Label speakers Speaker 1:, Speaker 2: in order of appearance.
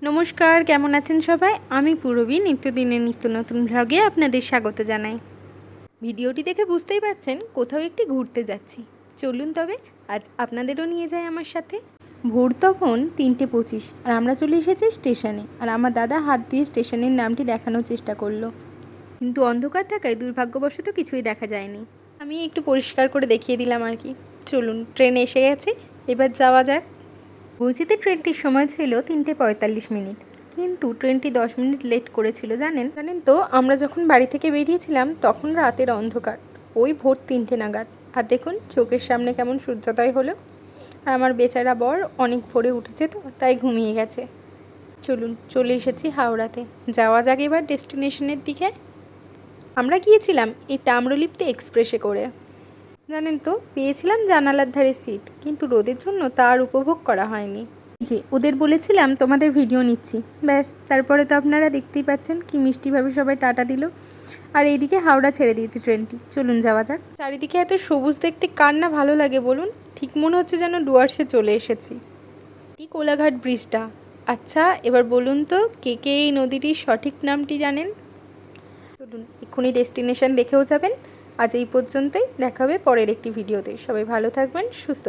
Speaker 1: নমস্কার, কেমন আছেন সবাই? আমি পূরবী নিত্যদিনের নিত্য নতুন ভ্লগে আপনাদের স্বাগত জানাই। ভিডিওটি দেখে বুঝতেই পারছেন কোথাও একটি ঘুরতে যাচ্ছি। চলুন তবে আজ আপনাদেরও নিয়ে যাই আমার সাথে। ভোর তখন 3:25 আর আমরা চলে এসেছি স্টেশনে। আর আমার দাদা হাত দিয়ে স্টেশনের নামটি দেখানোর চেষ্টা করলো, কিন্তু অন্ধকার থাকায় দুর্ভাগ্যবশত কিছুই দেখা যায়নি। আমি একটু পরিষ্কার করে দেখিয়ে দিলাম আর কি। চলুন, ট্রেন এসে গেছে, এবার যাওয়া যাক। বলছিতে ট্রেনটির সময় ছিল 3:45, কিন্তু ট্রেনটি 10 মিনিট লেট করেছিল। জানেন তো আমরা যখন বাড়ি থেকে বেরিয়েছিলাম তখন রাতের অন্ধকার, ওই ভোর 3টে নাগাদ। আর দেখুন চোখের সামনে কেমন সূর্যোদয় হলো। আর আমার বেচারা বর অনেক ভোরে উঠেছে, তো তাই ঘুমিয়ে গেছে। চলুন, চলে এসেছি হাওড়াতে, যাওয়া যাক এবার ডেস্টিনেশনের দিকে। আমরা গিয়েছিলাম এই তাম্রলিপ্তি এক্সপ্রেসে করে। জানেন তো, পেয়েছিলাম জানালার ধারে সিট, কিন্তু রোদের জন্য তার উপভোগ করা হয়নি। যে ওদের বলেছিলাম তোমাদের ভিডিও নিচ্ছি, ব্যাস তারপরে তো আপনারা দেখতেই পাচ্ছেন কি মিষ্টিভাবে সবাই টাটা দিল। আর এইদিকে হাওড়া ছেড়ে দিয়েছে ট্রেনটি। চলুন যাওয়া যাক। চারিদিকে এত সবুজ দেখতে কার না ভালো লাগে বলুন? ঠিক মনে হচ্ছে যেন ডুয়ার্সে চলে এসেছি। এই কোলাঘাট ব্রিজটা। আচ্ছা, এবার বলুন তো কে কে এই নদীটির সঠিক নামটি জানেন? চলুন এক্ষুনি ডেস্টিনেশন দেখেও যাবেন। আজ এই পর্যন্তই, দেখা হবে পরের একটি ভিডিওতে। সবাই ভালো থাকবেন, সুস্থ